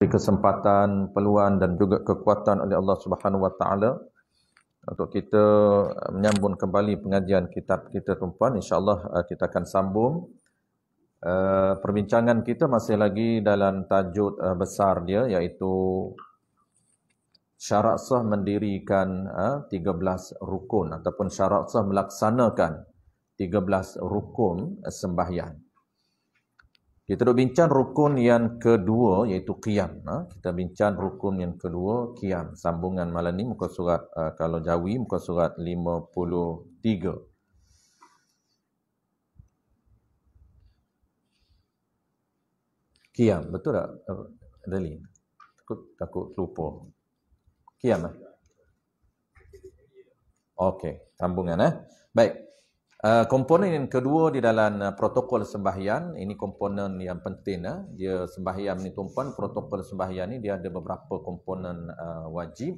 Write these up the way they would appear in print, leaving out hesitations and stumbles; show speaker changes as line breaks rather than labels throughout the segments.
kesempatan, peluang dan juga kekuatan oleh Allah Subhanahu Wa Taala untuk kita menyambung kembali pengajian kitab kita tuan-tuan. Insya-Allah kita akan sambung perbincangan kita masih lagi dalam tajuk besar dia, iaitu syarat sah mendirikan 13 rukun ataupun syarat sah melaksanakan 13 rukun sembahyang. Kita dah bincang rukun yang kedua, iaitu qiyam. Kita bincang rukun yang kedua, qiyam. Sambungan malam ni muka surat, kalau Jawi, muka surat 53. Qiyam, betul tak? Dali? Takut lupa. Qiyam. Okey, sambungan. Baik. Komponen yang kedua di dalam protokol sembahyang, ini komponen yang penting. Dia sembahyang ni tuan-tuan, protokol sembahyang ni dia ada beberapa komponen wajib.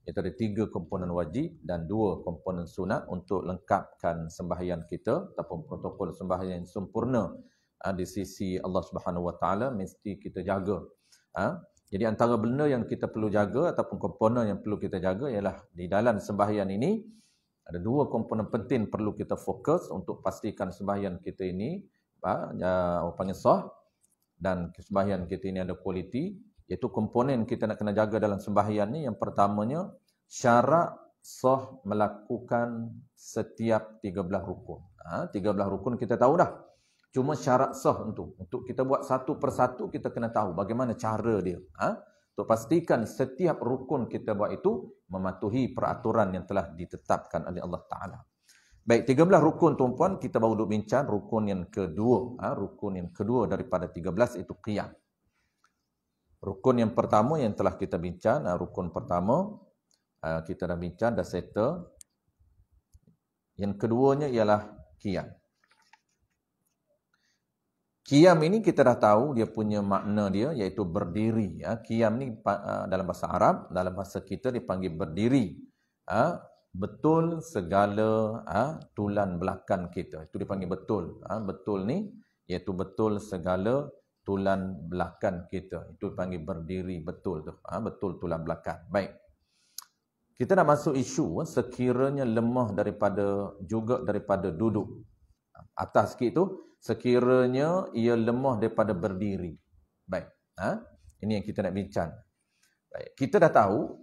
Itu ada 3 komponen wajib dan 2 komponen sunat untuk lengkapkan sembahyang kita ataupun protokol sembahyang yang sempurna di sisi Allah Subhanahu Wa Taala mesti kita jaga. Jadi antara benda yang kita perlu jaga ataupun komponen yang perlu kita jaga ialah di dalam sembahyang ini ada 2 komponen penting perlu kita fokus untuk pastikan sembahyang kita ini panggil sah dan sembahyang kita ini ada kualiti, iaitu komponen kita nak kena jaga dalam sembahyang ni. Yang pertamanya, syarat sah melakukan setiap 13 rukun. 13 rukun kita tahu dah. Cuma syarat sah untuk kita buat satu persatu, kita kena tahu bagaimana cara dia. Untuk pastikan setiap rukun kita buat itu mematuhi peraturan yang telah ditetapkan oleh Allah Ta'ala. Baik, 13 rukun tuan-puan, kita baru duk bincang rukun yang kedua. Rukun yang kedua daripada 13 itu qiyam. Rukun yang pertama yang telah kita bincang, rukun pertama, kita dah bincang, dah settle. Yang keduanya ialah qiyam. Qiyam ini kita dah tahu dia punya makna dia, iaitu berdiri. Qiyam ni dalam bahasa Arab, dalam bahasa kita dipanggil berdiri. Betul segala tulan belakang kita. Itu dipanggil betul. Betul ni iaitu betul segala tulan belakang kita. Itu dipanggil berdiri betul tu. Betul tulan belakang. Baik. Kita nak masuk isu sekiranya lemah daripada duduk. Atas sikit tu, sekiranya ia lemah daripada berdiri. Baik. Ini yang kita nak bincang. Baik. Kita dah tahu,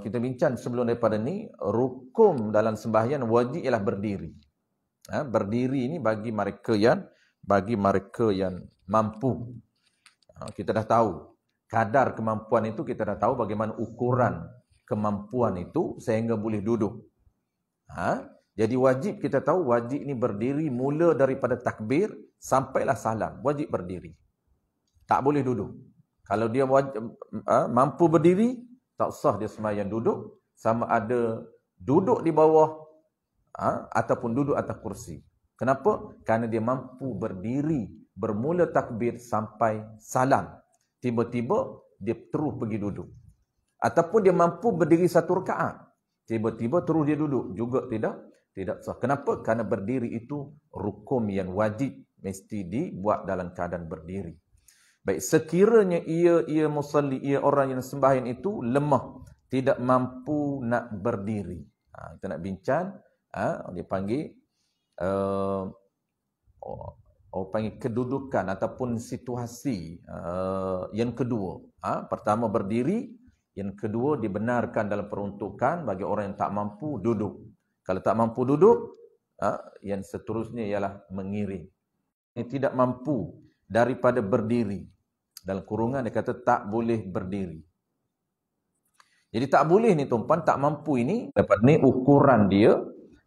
kita bincang sebelum daripada ni, rukun dalam sembahyang wajib ialah berdiri. Berdiri ni bagi mereka yang mampu. Kita dah tahu. Kadar kemampuan itu kita dah tahu bagaimana ukuran kemampuan itu sehingga boleh duduk. Jadi wajib kita tahu, wajib ni berdiri mula daripada takbir sampailah salam. Wajib berdiri. Tak boleh duduk. Kalau dia mampu berdiri, tak sah dia sembahyang duduk. Sama ada duduk di bawah ataupun duduk atas kursi. Kenapa? Kerana dia mampu berdiri bermula takbir sampai salam. Tiba-tiba dia terus pergi duduk. Ataupun dia mampu berdiri 1 rakaat. Tiba-tiba terus dia duduk. Juga tidak sah. Kenapa? Kerana berdiri itu rukun yang wajib mesti dibuat dalam keadaan berdiri. Baik, sekiranya ia musalli, ia orang yang sembahyang itu lemah, tidak mampu nak berdiri. Kita nak bincang, dia panggil panggil kedudukan ataupun situasi yang kedua. Pertama berdiri, yang kedua dibenarkan dalam peruntukan bagi orang yang tak mampu duduk. Kalau tak mampu duduk, yang seterusnya ialah mengiring. Yang tidak mampu daripada berdiri. Dalam kurungan dia kata tak boleh berdiri. Jadi tak boleh ni tuan-tuan, tak mampu ini, dapat ni ukuran dia,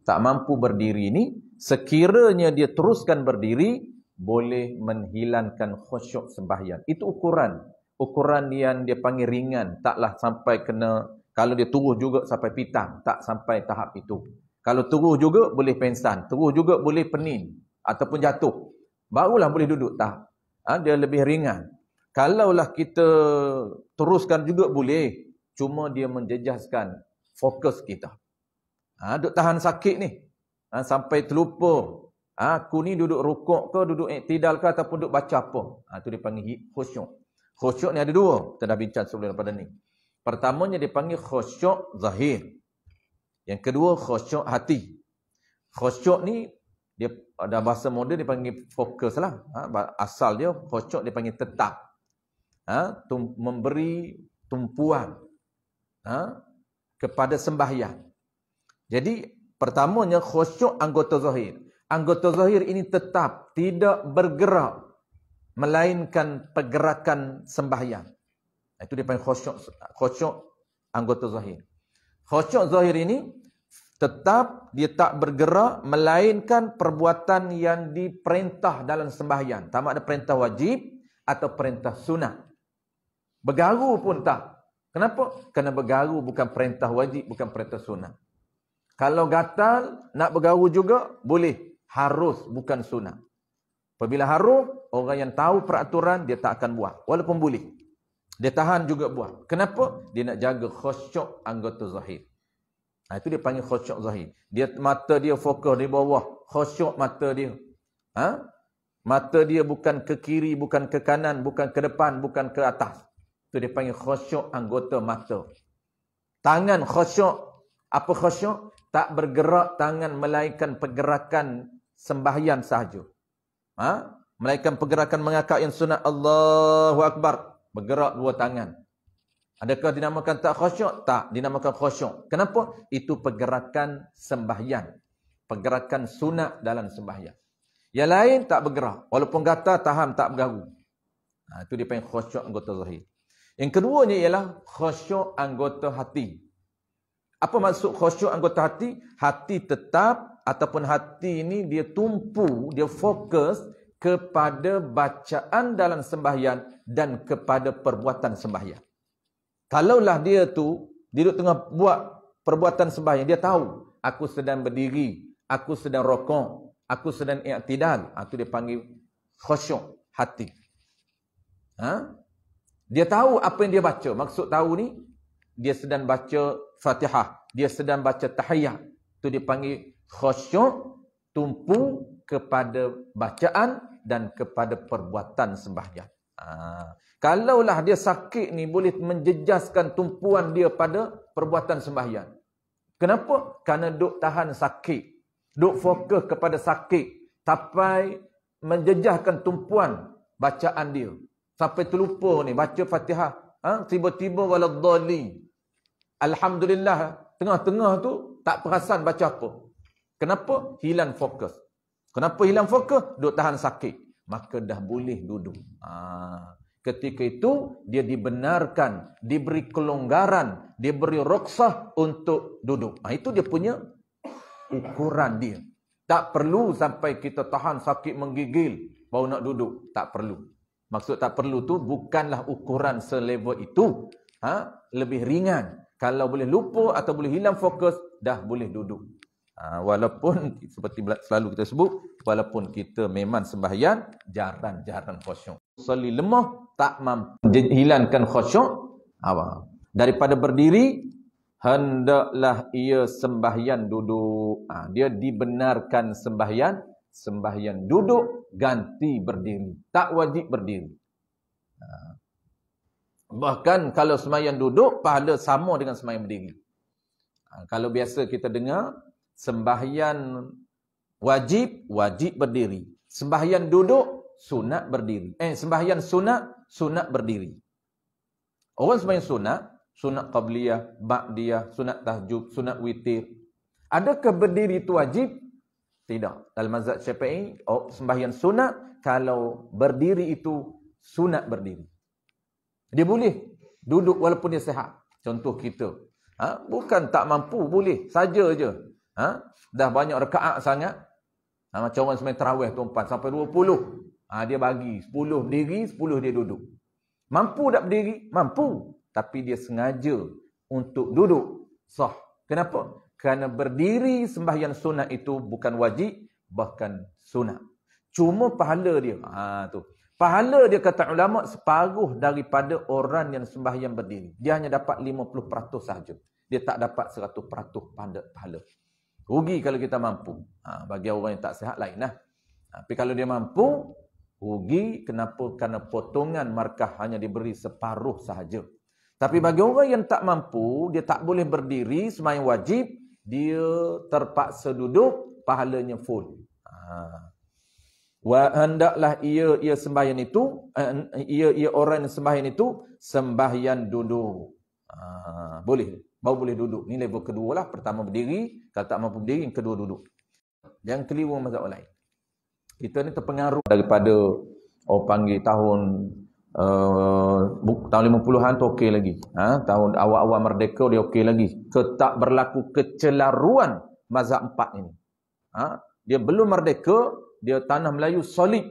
tak mampu berdiri ini, sekiranya dia teruskan berdiri, boleh menghilangkan khusyuk sembahyang. Itu ukuran. Ukuran yang dia panggil ringan, taklah sampai kena, kalau dia turun juga sampai pitang, tak sampai tahap itu. Kalau terus juga boleh pensan, terus juga boleh pening ataupun jatuh. Barulah boleh duduk tak. Dia lebih ringan. Kalaulah kita teruskan juga boleh, cuma dia menjejaskan fokus kita. Duk tahan sakit ni. Sampai terlupa. Aku ni duduk rukuk ke, duduk iktidal ke ataupun duduk baca apa. Itu dipanggil khusyuk. Khusyuk ni ada dua. Kita dah bincang sebelum daripada ni. Pertamanya dipanggil khusyuk zahir. Yang kedua khusyuk hati. Khusyuk ni dia ada bahasa moden dipanggil fokus lah. Asal dia khusyuk dipanggil tetap. Memberi tumpuan kepada sembahyang. Jadi pertamanya khusyuk anggota zahir. Anggota zahir ini tetap tidak bergerak melainkan pergerakan sembahyang. Itu dipanggil khusyuk anggota zahir. Khusyuk zahir ini tetap dia tak bergerak melainkan perbuatan yang diperintah dalam sembahyang. Tak ada perintah wajib atau perintah sunat. Bergaru pun tak. Kenapa? Kerana bergaru bukan perintah wajib, bukan perintah sunat. Kalau gatal nak bergaru juga boleh, harus bukan sunat. Apabila harus, orang yang tahu peraturan dia tak akan buat walaupun boleh. Dia tahan juga buat. Kenapa? Dia nak jaga khusyuk anggota zahir. Itu dia panggil khusyuk zahir. Dia mata dia fokus di bawah, khusyuk mata dia. Mata dia bukan ke kiri, bukan ke kanan, bukan ke depan, bukan ke atas. Itu dia panggil khusyuk anggota mata. Tangan khusyuk. Apa khusyuk? Tak bergerak tangan melainkan pergerakan sembahyang sahaja. Melainkan pergerakan mengakak yang sunat Allahu Akbar. Bergerak dua tangan. Adakah dinamakan tak khusyuk? Tak, dinamakan khusyuk. Kenapa? Itu pergerakan sembahyang. Pergerakan sunat dalam sembahyang. Yang lain tak bergerak. Walaupun gatal, tahan, tak bergaru. Itu dia panggil khusyuk anggota zahir. Yang keduanya ialah khusyuk anggota hati. Apa maksud khusyuk anggota hati? Hati tetap ataupun hati ini dia tumpu, dia fokus kepada bacaan dalam sembahyang dan kepada perbuatan sembahyang. Kalaulah dia tu duduk tengah buat perbuatan sembahyang, dia tahu aku sedang berdiri, aku sedang rokok, aku sedang i'tidal, itu dia panggil khusyuk hati. Dia tahu apa yang dia baca. Maksud tahu ni, dia sedang baca Fatihah, dia sedang baca tahiyat. Itu dipanggil khusyuk tumpu kepada bacaan dan kepada perbuatan sembahyang. Kalaulah dia sakit ni boleh menjejaskan tumpuan dia pada perbuatan sembahyang. Kenapa? Kerana duk tahan sakit, duk fokus kepada sakit sampai menjejaskan tumpuan bacaan dia. Sampai terlupa ni baca Fatihah, tiba-tiba waladhdallin. Alhamdulillah, tengah-tengah tu tak perasan baca apa. Kenapa? Hilang fokus. Kenapa hilang fokus? Duk tahan sakit. Maka dah boleh duduk. Ketika itu, dia dibenarkan, diberi kelonggaran, diberi rukhsah untuk duduk. Itu dia punya ukuran dia. Tak perlu sampai kita tahan sakit menggigil, baru nak duduk. Tak perlu. Maksud tak perlu tu bukanlah ukuran selevel itu. Lebih ringan. Kalau boleh lupa atau boleh hilang fokus, dah boleh duduk. Walaupun seperti selalu kita sebut, walaupun kita memang sembahyang, jarang-jarang khusyuk. Sali lemah, tak mampu hilangkan khusyuk. Daripada berdiri, hendaklah ia sembahyang duduk. Dia dibenarkan sembahyang duduk, ganti berdiri. Tak wajib berdiri. Bahkan kalau sembahyang duduk, pahala sama dengan sembahyang berdiri. Kalau biasa kita dengar, sembahyang wajib berdiri. Sembahyang duduk, sunat berdiri. Sembahyang sunat berdiri. Orang sembahyang sunat qabliyah, ba'diyah, sunat tahajud, sunat witir. Adakah berdiri itu wajib? Tidak. Dalam mazhab Syafi'i, sembahyang sunat, kalau berdiri itu sunat berdiri. Dia boleh duduk walaupun dia sihat. Contoh kita. Bukan tak mampu, boleh. Saja je. Dah banyak rakaat sangat. Macam orang sembahyang tarawih tuan-tuan, sampai 20. Dia bagi 10 berdiri, 10 dia duduk. Mampu tak berdiri? Mampu. Tapi dia sengaja untuk duduk. Sah. Kenapa? Kerana berdiri sembahyang sunat itu bukan wajib, bahkan sunat. Cuma pahala dia. Tu. Pahala dia kata ulama separuh daripada orang yang sembahyang berdiri. Dia hanya dapat 50% sahaja. Dia tak dapat 100% pahala. Rugi kalau kita mampu. Bagi orang yang tak sihat lain lah. Tapi kalau dia mampu, Rugi kenapa? Kerana potongan markah hanya diberi separuh sahaja. Tapi bagi orang yang tak mampu, dia tak boleh berdiri sembahyang wajib, dia terpaksa duduk, pahalanya full. Wa hendaklah ia sembahyang itu, ia orang yang sembahyang itu sembahyang duduk. Boleh, baru boleh duduk. Ni level kedua lah. Pertama berdiri, kalau tak mampu berdiri, yang kedua duduk. Jangan keliru mazhab lain. Kita ni terpengaruh daripada orang panggil tahun 50-an tu okey lagi. Tahun awal-awal merdeka dia okey lagi. Tak berlaku kecelaruan mazhab 4 ini. Dia belum merdeka, dia tanah Melayu solid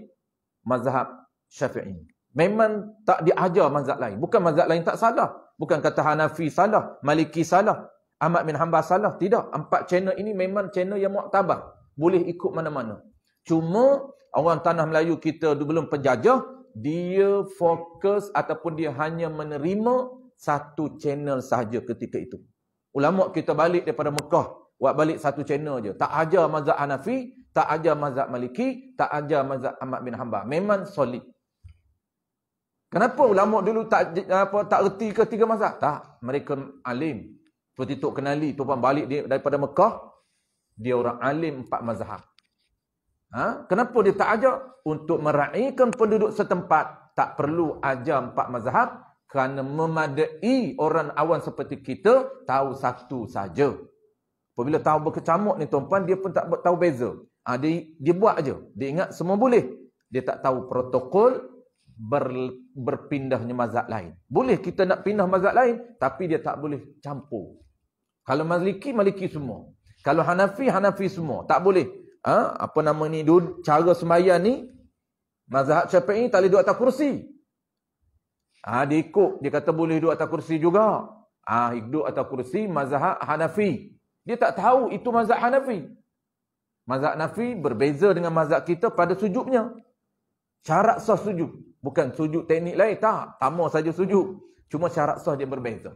mazhab Syafi'i. Memang tak diajar mazhab lain. Bukan mazhab lain tak salah. Bukan kata Hanafi salah, Maliki salah, Ahmad bin Hanbal salah. Tidak. 4 channel ini memang channel yang muktabar. Boleh ikut mana-mana. Cuma orang tanah Melayu kita belum penjajah, dia fokus ataupun dia hanya menerima satu channel sahaja ketika itu. Ulama kita balik daripada Mekah, buat balik satu channel je. Tak ajar mazhab Hanafi, tak ajar mazhab Maliki, tak ajar mazhab Ahmad bin Hanbal. Memang solid. Kenapa ulama dulu tak erti ke 3 mazhab? Tak, mereka alim. Seperti Tok Kenali, tuan balik daripada Mekah, dia orang alim 4 mazhab. Kenapa dia tak ajar? Untuk meraihkan penduduk setempat, tak perlu ajar 4 mazhab, kerana memadai orang awam seperti kita tahu satu saja. Apabila tahu berkecamuk ni tuan-puan, dia pun tak tahu beza. Dia buat aja. Dia ingat semua boleh. Dia tak tahu protokol berpindahnya mazhab lain. Boleh kita nak pindah mazhab lain, tapi dia tak boleh campur. Kalau Maliki, Maliki semua. Kalau Hanafi, Hanafi semua. Tak boleh. Cara sembahyang ni, mazhab Syafi'i tak boleh duduk atas kursi. Dia ikut. Dia kata boleh duduk atas kursi juga. Duduk atas kursi mazhab Hanafi. Dia tak tahu itu mazhab Hanafi. Mazhab Hanafi berbeza dengan mazhab kita pada sujudnya. Syarat sah sujud. Bukan sujud teknik lain. Tak. Sama saja sujud. Cuma syarat sah dia berbeza.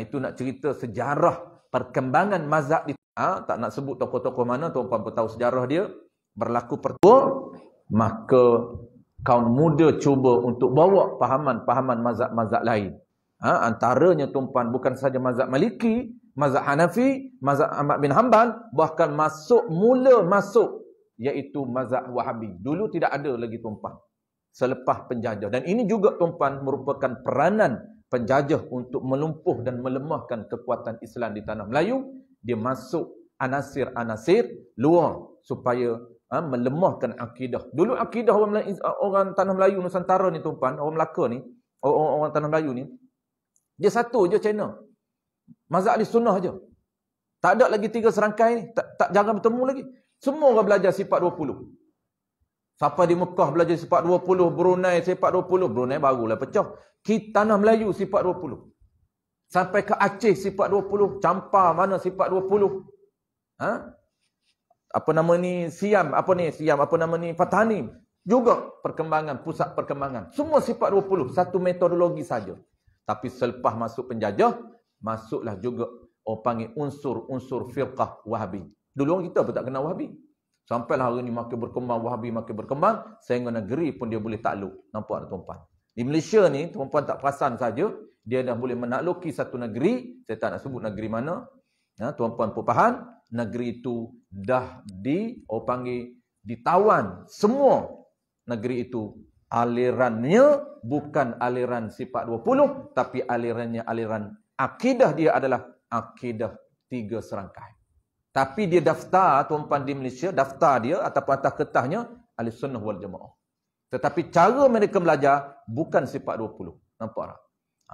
Itu nak cerita sejarah perkembangan mazhab di tak nak sebut tokoh-tokoh mana, tuan-puan pun tahu sejarah dia. Berlaku pertua, maka kaum muda cuba untuk bawa pahaman-pahaman mazhab-mazhab lain. Antaranya tuan-puan bukan saja mazhab Maliki, mazhab Hanafi, mazhab Ahmad bin Hanbal, bahkan mula masuk iaitu mazhab Wahabi. Dulu tidak ada lagi tuan-puan. Selepas penjajah. Dan ini juga tuan-puan merupakan peranan penjajah untuk melumpuh dan melemahkan kekuatan Islam di tanah Melayu. Dia masuk anasir-anasir luar supaya melemahkan akidah. Dulu akidah orang tanah Melayu Nusantara ni tuan-puan, orang Melaka ni, orang tanah Melayu ni, dia satu je channel. Mazhab Ahli Sunnah je. Tak ada lagi 3 serangkai ni. Tak jarang bertemu lagi. Semua orang belajar sifat 20. Siapa di Mekah belajar sifat 20, Brunei sifat 20, Brunei barulah pecah. Tanah Melayu sifat 20. Sampai ke Aceh sifat 20, Campa mana sifat 20. Fatani. Juga perkembangan, pusat perkembangan. Semua sifat 20, satu metodologi saja. Tapi selepas masuk penjajah, masuklah juga orang panggil unsur-unsur firqah Wahabi. Dulu orang kita pun tak kenal Wahabi. Sampailah hari ni makin berkembang, Wahabi makin berkembang, sehingga negeri pun dia boleh takluk. Nampak tak tuan-puan? Di Malaysia ni, tuan-puan tak perasan saja, dia dah boleh menakluki satu negeri, saya tak nak sebut negeri mana, tuan-puan pun faham, negeri itu dah ditawan. Semua negeri itu alirannya bukan aliran sifat 20, tapi aliran akidah dia adalah akidah 3 serangkai. Tapi dia daftar, tuan-puan di Malaysia, daftar dia ataupun atas kertasnya Ahli Sunnah wal Jamaah. Tetapi cara mereka belajar bukan sifat 20. Nampak tak?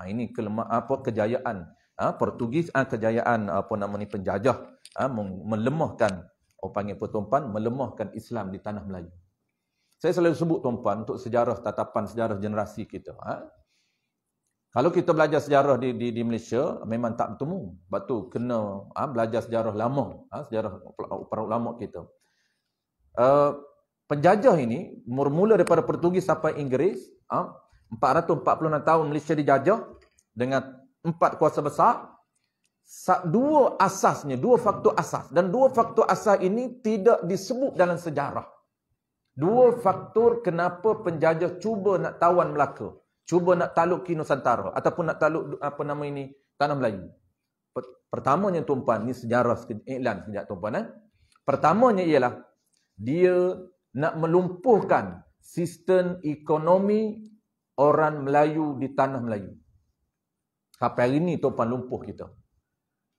Ini kejayaan Portugis, kejayaan penjajah melemahkan tuan-puan, melemahkan Islam di tanah Melayu. Saya selalu sebut tuan-puan untuk tatapan sejarah generasi kita. Kalau kita belajar sejarah di Malaysia memang tak bertemu. Sebab tu kena belajar sejarah lama, sejarah para ulama kita. Penjajah ini bermula daripada Portugis sampai Inggeris, 446 tahun Malaysia dijajah dengan 4 kuasa besar. 2 faktor asas. Dan 2 faktor asas ini tidak disebut dalam sejarah. Dua faktor kenapa penjajah cuba nak tawan Melaka, cuba nak taluki Nusantara ataupun nak taluk tanah Melayu. Pertamanya tuan-puan, ni sejarah iklan sekejap tuan-puan. Pertamanya ialah dia nak melumpuhkan sistem ekonomi orang Melayu di tanah Melayu. Sampai hari ini tuan-puan lumpuh kita.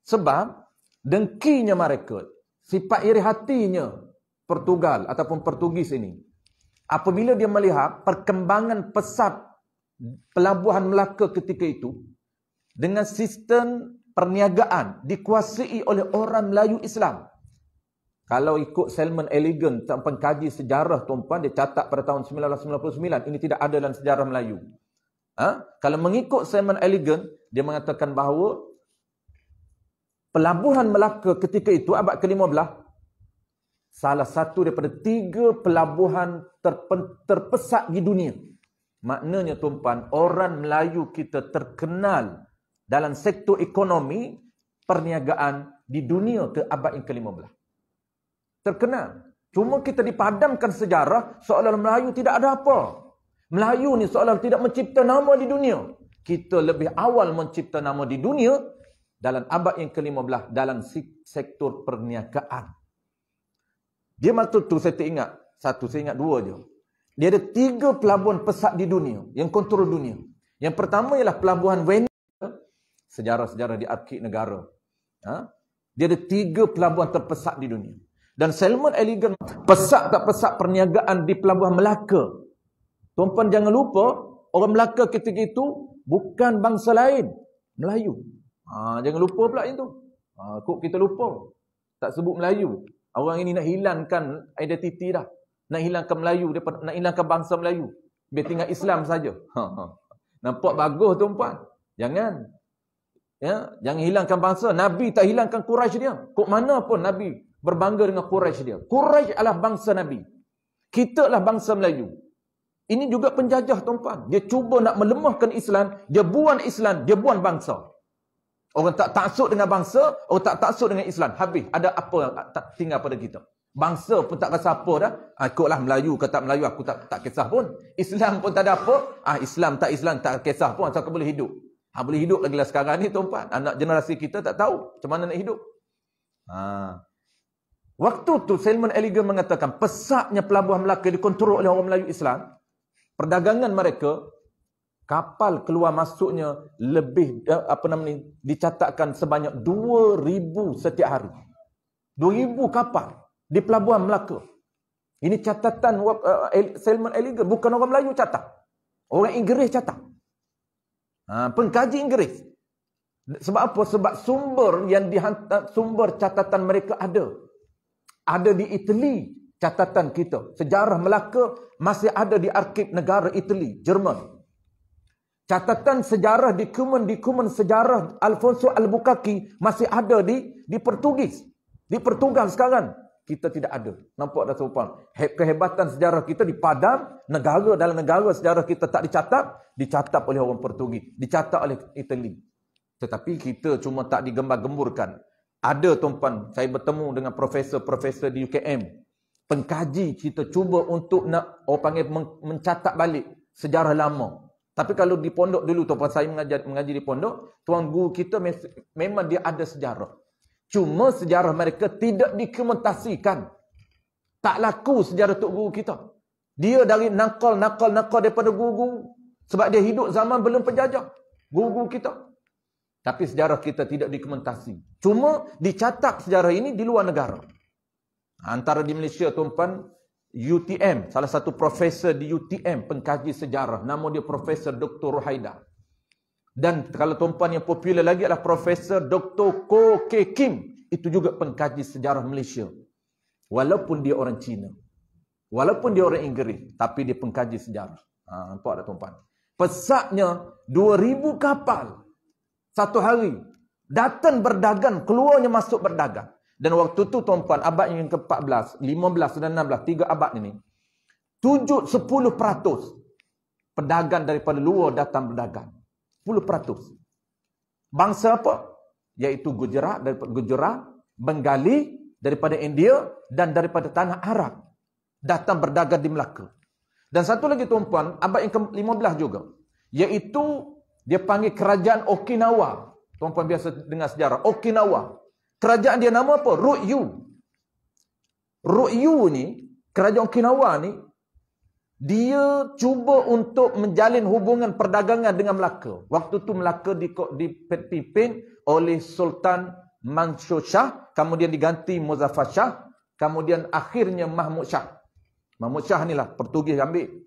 Sebab dengkinya mereka, sifat iri hatinya Portugal ataupun Portugis ini, apabila dia melihat perkembangan pesat pelabuhan Melaka ketika itu dengan sistem perniagaan dikuasai oleh orang Melayu Islam. Kalau ikut Salmon Elegant, pengkaji sejarah tuan-puan, dia catat pada tahun 1999, ini tidak ada dalam sejarah Melayu. Kalau mengikut Salmon Elegant, dia mengatakan bahawa pelabuhan Melaka ketika itu abad ke-15 salah satu daripada 3 pelabuhan terpesat di dunia. Maknanya tuan-puan, orang Melayu kita terkenal dalam sektor ekonomi perniagaan di dunia ke abad yang ke-15. Terkenal. Cuma kita dipadamkan sejarah seolah Melayu tidak ada apa. Melayu ni seolah tidak mencipta nama di dunia. Kita lebih awal mencipta nama di dunia dalam abad yang ke-15 dalam sektor perniagaan. Dia maksud tu saya tak ingat satu, saya ingat 2 je. Dia ada 3 pelabuhan pesat di dunia yang kontrol dunia. Yang pertama ialah pelabuhan Venice, sejarah-sejarah di arkib negara. Dia ada 3 pelabuhan terpesat di dunia. Dan Salmon Elegant pesat tak pesat perniagaan di pelabuhan Melaka. Tuan-puan jangan lupa, orang Melaka ketika itu bukan bangsa lain, Melayu. Jangan lupa pula itu. Kok kita lupa, tak sebut Melayu. Orang ini nak hilangkan identiti dah. Nak hilangkan Melayu, nak hilangkan bangsa Melayu. Biar tinggal Islam saja. Nampak bagus tuan-puan? Jangan. Jangan hilangkan bangsa. Nabi tak hilangkan Quraisy dia. Kok mana pun Nabi berbangga dengan Quraisy dia. Quraisy adalah bangsa Nabi. Kita adalah bangsa Melayu. Ini juga penjajah tuan-puan. Dia cuba nak melemahkan Islam. Dia buang Islam. Dia buang bangsa. Orang tak taksub dengan bangsa, orang tak taksub dengan Islam. Habis, ada apa tak tinggal pada kita? Bangsa pun tak rasa apa dah. Ikutlah Melayu, kata Melayu aku tak kisah pun. Islam pun tak ada apa. Islam tak kisah pun. Asal boleh hidup. Boleh hidup lagi lah sekarang ni tuan-puan. Anak generasi kita tak tahu macam mana nak hidup. Waktu tu Salmon Elegant mengatakan pesatnya pelabuhan Melaka dikontrol oleh orang Melayu Islam. Perdagangan mereka, kapal keluar masuknya lebih dicatatkan sebanyak 2,000 setiap hari. 2,000 kapal di pelabuhan Melaka. Ini catatan Salmon Elegant, bukan orang Melayu catat. Orang Inggeris catat. Pengkaji Inggeris. Sebab apa? Sebab sumber yang dihantar, sumber catatan mereka ada. Ada di Itali catatan kita. Sejarah Melaka masih ada di arkib negara Itali, Jerman. Catatan sejarah di Kumen sejarah Alfonso Albuquerque masih ada di Portugis. Di Portugal sekarang. Kita tidak ada. Nampak dah tuan-puan? Kehebatan sejarah kita dipadam, negara dalam negara sejarah kita tak dicatat oleh orang Portugis, dicatat oleh Itali. Tetapi kita cuma tak digembar-gemburkan. Ada tuan-puan, saya bertemu dengan profesor-profesor di UKM. Pengkaji kita cuba untuk nak orang panggil mencatat balik sejarah lama. Tapi kalau di pondok dulu tuan-puan, saya mengaji di pondok, tuan guru kita memang dia ada sejarah. Cuma sejarah mereka tidak dokumentasikan. Tak laku sejarah tok guru kita. Dia dari nakal daripada guru-guru. Sebab dia hidup zaman belum penjajah. Guru-guru kita. Tapi sejarah kita tidak dokumentasi. Cuma dicatat sejarah ini di luar negara. Antara di Malaysia tuan-puan, UTM, salah satu profesor di UTM, pengkaji sejarah. Nama dia Profesor Dr. Rohaida. Dan kalau tuan-puan yang popular lagi adalah Profesor Dr. Ko K. Kim. Itu juga pengkaji sejarah Malaysia. Walaupun dia orang Cina. Walaupun dia orang Inggeris. Tapi dia pengkaji sejarah. Nampak tak tuan-puan? Pesatnya 2,000 kapal. Satu hari. Datang berdagang. Keluarnya masuk berdagang. Dan waktu tu tuan-puan, abad yang ke-14, 15 dan 16, 3 abad ini. 10% pedagang daripada luar datang berdagang. 10%. Bangsa apa? Iaitu Gujarat, Bengali, daripada India dan daripada tanah Arab. datang berdagang di Melaka. Dan satu lagi tuan-puan, abad yang ke-15 juga, iaitu dia panggil kerajaan Okinawa. Tuan-puan biasa dengar sejarah Okinawa. Kerajaan dia nama apa? Ryukyu. Ryukyu ni, kerajaan Okinawa ni, dia cuba untuk menjalin hubungan perdagangan dengan Melaka. Waktu tu Melaka dipimpin oleh Sultan Mansur Shah, kemudian diganti Muzaffar Shah, kemudian akhirnya Mahmud Shah. Mahmud Shah ni lah Portugis ambil.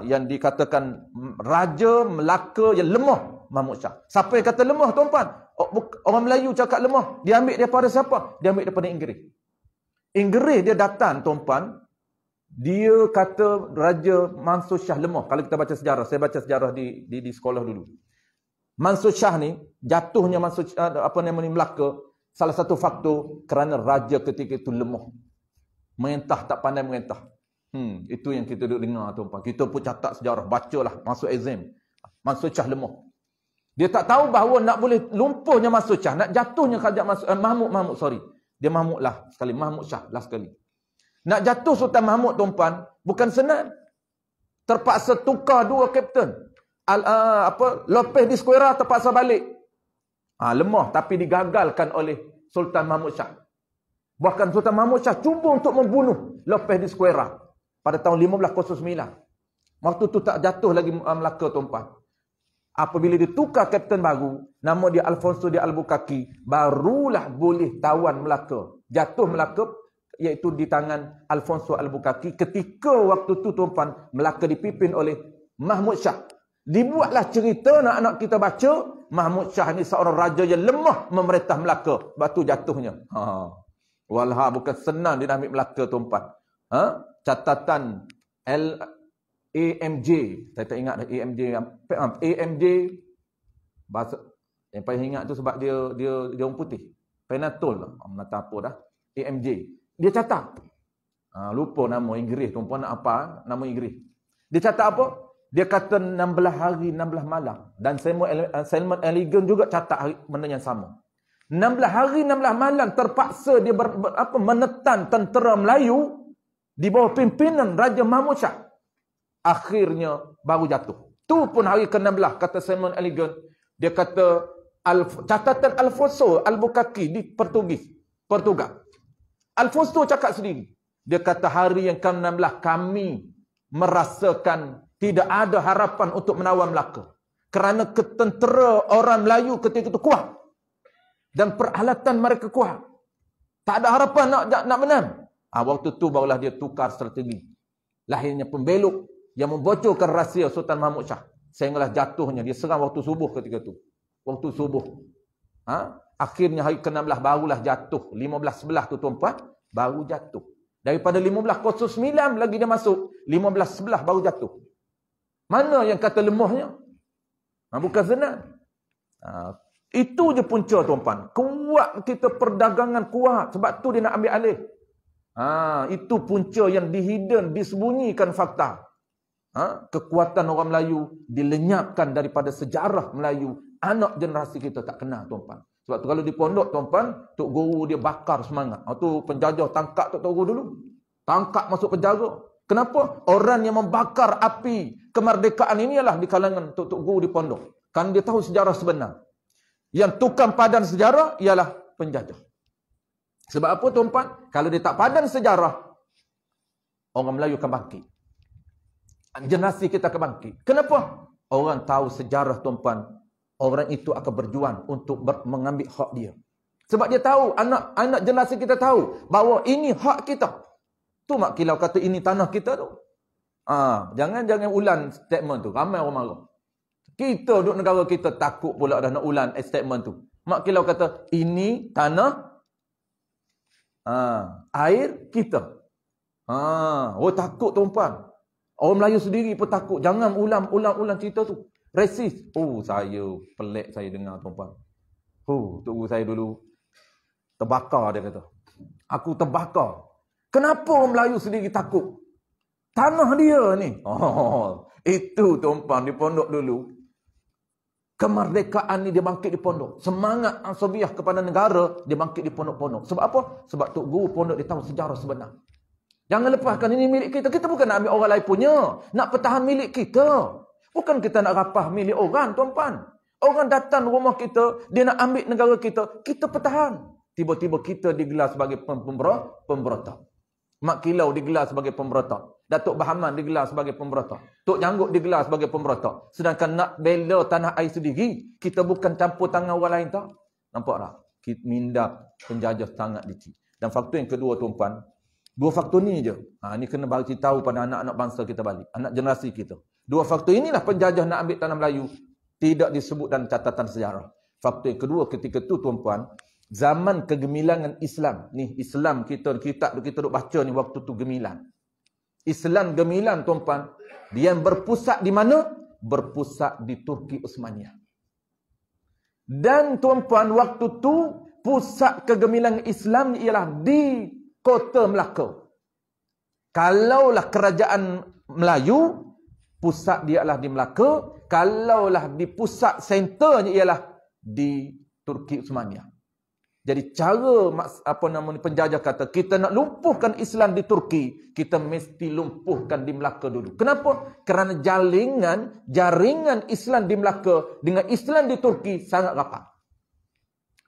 Yang dikatakan Raja Melaka yang lemah, Mahmud Shah. Siapa yang kata lemah, tuan-puan? Orang Melayu cakap lemah. Dia ambil daripada siapa? Dia ambil daripada Inggeris. Inggeris dia datang, tuan-puan. Dia kata Raja Mansur Shah lemah. Kalau kita baca sejarah, saya baca sejarah di sekolah dulu. Mansur Shah ni, jatuhnya Melaka, salah satu faktor kerana raja ketika itu lemah. Merintah tak pandai merintah. Itu yang kita duduk dengar, tuan-puan. Kita pun catat sejarah, bacalah masuk exam. Mansur Shah lemah. Dia tak tahu bahawa nak boleh lumpuhnya Mansur Shah, nak jatuhnya kerajaan Mahmud, sorry. Dia Mahmud lah sekali, Mahmud Shah lah sekali. Nak jatuh Sultan Mahmud, tuan-puan, bukan senang. Terpaksa tukar dua kapten. Lopez de Esquerra terpaksa balik. Lemah, tapi digagalkan oleh Sultan Mahmud Shah. Bahkan Sultan Mahmud Shah cuba untuk membunuh Lopez de Esquerra pada tahun 1509. Waktu tu tak jatuh lagi Melaka, tuan-puan. Apabila ditukar kapten baru, nama dia Alfonso de Albuquerque, barulah boleh tawan Melaka. Jatuh Melaka, iaitu di tangan Alfonso Albuquerque. Ketika waktu tu, tuan-puan, Melaka dipimpin oleh Mahmud Shah. Dibuatlah cerita anak-anak kita baca, Mahmud Shah ni seorang raja yang lemah memerintah Melaka. Lepas tu jatuhnya. Walha, bukan senang dia nak ambil Melaka, tuan-puan. Catatan AMJ, saya tak ingat dah AMJ bahasa yang paling ingat tu sebab dia orang putih. Penatul lah. Menata apa dah. AMJ. Dia catat. Lupa nama Inggeris, tuan-puan nak apa? Nama Inggeris. Dia catat apa? Dia kata 16 hari 16 malam. Dan Salmon Elegant juga catat benda yang sama. 16 hari 16 malam terpaksa dia menetan tentera Melayu di bawah pimpinan Raja Mahmud Shah. Akhirnya baru jatuh. Tu pun hari ke-16 kata Salmon Elegant. Dia kata catatan Alfonso Albuquerque di Portugal. Alfonso cakap sendiri. Dia kata hari yang ke-16 kami merasakan tidak ada harapan untuk menawan Melaka. Kerana ketentera orang Melayu ketika itu kuat. Dan peralatan mereka kuat. Tak ada harapan nak menang. Waktu tu barulah dia tukar strategi. Lahirnya pembelok yang membocorkan rahsia Sultan Mahmud Shah. Sehinggalah jatuhnya. Dia serang waktu subuh ketika itu. Waktu subuh. Akhirnya hari ke-16 barulah jatuh. 15-11 tu, tuan-puan. Baru jatuh. Daripada 1509 lagi dia masuk. 15-11 baru jatuh. Mana yang kata lemahnya? Bukan senang. Itu je punca, tuan-puan. Kuat kita perdagangan kuat. Sebab tu dia nak ambil alih. Itu punca yang dihidden, disembunyikan fakta. Kekuatan orang Melayu dilenyapkan daripada sejarah Melayu. Anak generasi kita tak kenal, tuan-puan. Sebab tu kalau di pondok, tuan-puan, Tok Guru dia bakar semangat. Tu penjajah tangkap Tok Guru dulu. Tangkap masuk penjara. Kenapa? Orang yang membakar api kemerdekaan ini ialah di kalangan Tok Guru di pondok. Kan dia tahu sejarah sebenar. Yang tukang padan sejarah ialah penjajah. Sebab apa, tuan-puan? Kalau dia tak padan sejarah, orang Melayu akan bangkit. Generasi kita akan bangkit. Kenapa? Orang tahu sejarah, tuan-puan. Orang itu akan berjuang untuk mengambil hak dia. Sebab dia tahu, anak generasi kita tahu bahawa ini hak kita. Tu Mak Kilau kata ini tanah kita tu. Jangan ulan statement tu. Ramai orang marah. Kita duduk negara kita takut pula dah nak ulan statement tu. Mak Kilau kata ini tanah air kita. Takut, tuan-puan. Orang Melayu sendiri pun takut. Jangan ulang cerita tu. Resis. Saya pelik saya dengar, tuan-puan. Tunggu saya dulu. Terbakar dia kata. Aku terbakar. Kenapa orang Melayu sendiri takut? Tanah dia ni. Itu, tuan-puan, di pondok dulu. Kemerdekaan ni dia bangkit di pondok. Semangat Asabiah kepada negara, dia bangkit di pondok-pondok. Sebab apa? Sebab Tok Guru pondok dia tahu sejarah sebenar. Jangan lepaskan ini milik kita. Kita bukan nak ambil orang lain punya. Nak pertahan milik kita. Bukan kita nak rapah milik orang, tuan-puan. Orang datang rumah kita, dia nak ambil negara kita, kita pertahan. Tiba-tiba kita digelar sebagai pemberontak. Mak Kilau digelar sebagai pemberontak. Datuk Bahaman digelar sebagai pemberontak. Tok Janggut digelar sebagai pemberontak. Sedangkan nak bela tanah air sendiri, kita bukan campur tangan orang lain tak? Nampak tak? Kita minda penjajah sangat licik. Dan faktor yang kedua, tuan-puan, dua faktor ni je. Ni kena bagi tahu pada anak-anak bangsa kita balik. Anak generasi kita. Dua faktor inilah penjajah nak ambil tanah Melayu. Tidak disebut dalam catatan sejarah. Faktor yang kedua ketika tu, tuan-puan, zaman kegemilangan Islam. Ni Islam kita, kitab kita duk baca ni waktu tu gemilang. Islam gemilang, tuan-puan. Dia berpusat di mana? Berpusat di Turki Uthmaniyah. Dan tuan-puan, waktu tu pusat kegemilangan Islam ialah di Kota Melaka. Kalaulah kerajaan Melayu, pusat dia adalah di Melaka. Kalaulah di pusat senternya ialah di Turki Uthmaniyah. Jadi cara penjajah kata, kita nak lumpuhkan Islam di Turki, kita mesti lumpuhkan di Melaka dulu. Kenapa? Kerana jaringan Islam di Melaka dengan Islam di Turki sangat rapat.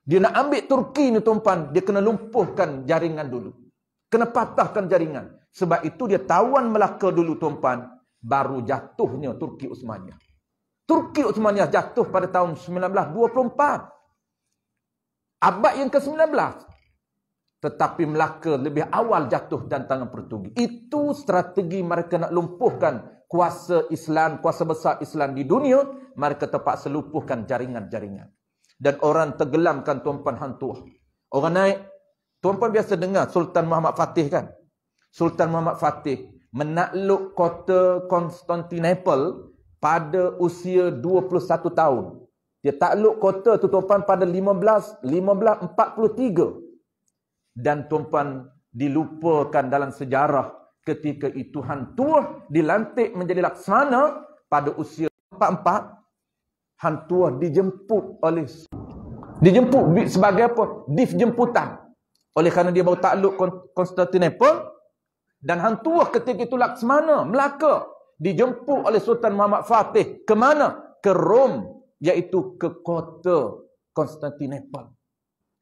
Dia nak ambil Turki ni, tuan-puan, dia kena lumpuhkan jaringan dulu. Kena patahkan jaringan. Sebab itu dia tawan Melaka dulu, tuan-puan, baru jatuhnya Turki Uthmaniyah. Turki Uthmaniyah jatuh pada tahun 1924. Abad yang ke-19. Tetapi Melaka lebih awal jatuh dan tangan Portugis. Itu strategi mereka nak lumpuhkan kuasa Islam, kuasa besar Islam di dunia. Mereka terpaksa lumpuhkan jaringan-jaringan. Dan orang tenggelamkan, tuan-puan, hantuah. Orang naik. Tuan-puan biasa dengar Sultan Muhammad Fatih kan? Sultan Muhammad Fatih menakluk kota Konstantinopel pada usia 21 tahun. Dia takluk kota tu, tuan-puan, pada 1543. Dan tuan-puan, dilupakan dalam sejarah ketika itu hantuah dilantik menjadi Laksmana pada usia 44. Hantuah dijemput sebagai apa? Div jemputan. Oleh kerana dia baru takluk Konstantinopel. Dan hantuah ketika itu Laksmana, Melaka, dijemput oleh Sultan Muhammad Fatih. Ke mana? Ke Rom, iaitu ke kota Konstantinopel.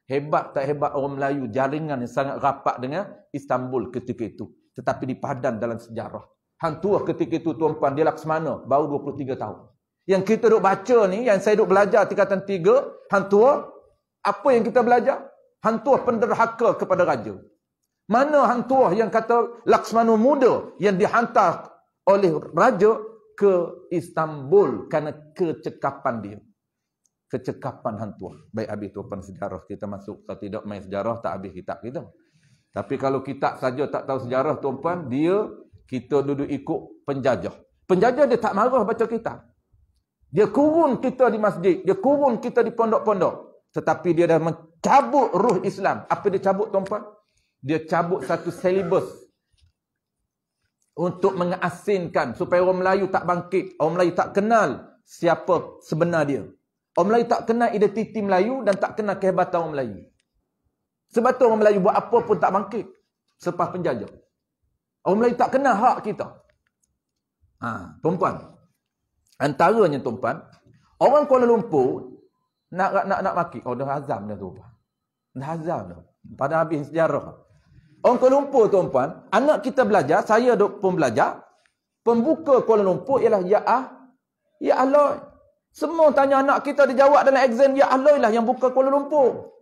Hebat tak hebat orang Melayu, jaringan yang sangat rapat dengan Istanbul ketika itu. Tetapi dipadan dalam sejarah. Hantuah ketika itu, tuan-puan, dia Laksmana, baru 23 tahun. Yang kita duk baca ni, yang saya duk belajar tingkatan 3, hantuah, apa yang kita belajar? Hantuah penderhaka kepada raja. Mana hantuah yang kata Laksmana muda yang dihantar oleh raja ke Istanbul kerana kecekapan dia. Kecekapan hantuah. Baik, habis tuan sejarah kita masuk. Kalau tidak main sejarah, tak habis kitab kita. Tapi kalau kitab saja tak tahu sejarah, tuan-puan, kita duduk ikut penjajah. Penjajah dia tak marah baca kitab. Dia kurun kita di masjid. Dia kurun kita di pondok-pondok. Tetapi dia dah mencabut ruh Islam. Apa dia cabut, tuan-puan? Dia cabut satu silibus untuk mengasingkan supaya orang Melayu tak bangkit. Orang Melayu tak kenal siapa sebenar dia. Orang Melayu tak kenal identiti Melayu dan tak kenal kehebatan orang Melayu. Sebab tu orang Melayu buat apa pun tak bangkit selepas penjajah. Orang Melayu tak kenal hak kita. Tuan-puan. Antaranya, tuan-puan, orang Kuala Lumpur nak maki. Dah azam dah, tuan-puan. Dah azam dah. Pada habis sejarah. Orang Kuala Lumpur, tuan-puan, anak kita belajar, saya pun belajar, pembuka Kuala Lumpur ialah Ya Ahloi. Semua tanya anak kita, dijawab dalam exam, Ya Ahloi lah yang buka Kuala Lumpur.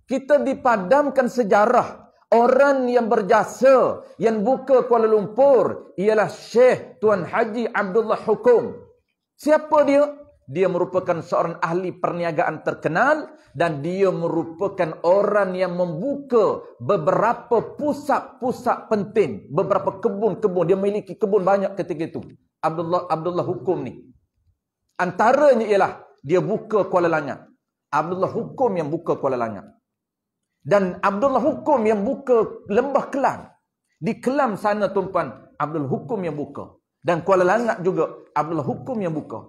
Kita dipadamkan sejarah. Orang yang berjasa, yang buka Kuala Lumpur, ialah Syekh Tuan Haji Abdullah Hukum. Siapa dia? Dia merupakan seorang ahli perniagaan terkenal dan dia merupakan orang yang membuka beberapa pusat-pusat penting, beberapa kebun-kebun. Dia memiliki kebun banyak ketika itu. Abdullah Hukum ni. Antaranya ialah dia buka Kuala Langat. Abdullah Hukum yang buka Kuala Langat. Dan Abdullah Hukum yang buka Lembah Kelang. Di Kelang sana, tuan-puan, Abdullah Hukum yang buka. Dan Kuala Langat juga Abdullah Hukum yang buka.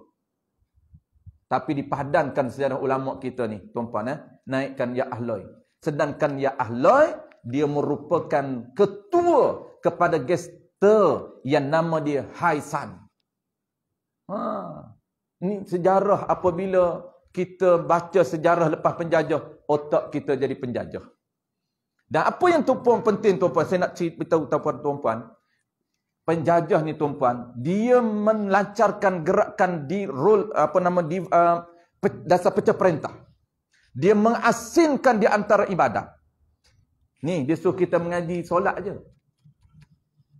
Tapi dipadankan sejarah ulama kita ni, tuan-puan, naikkan Ya Ahloi. Sedangkan Ya Ahloi dia merupakan ketua kepada gangster yang nama dia Haisan. Ini sejarah apabila kita baca sejarah lepas penjajah, otak kita jadi penjajah. Dan apa yang tuan penting tuan-puan, saya nak beritahu tuan-puan, penjajah ni tuan-puan, dia melancarkan gerakan di role dasar pecah perintah. Dia mengasingkan di antara ibadat. Ni dia suruh kita mengaji solat aja.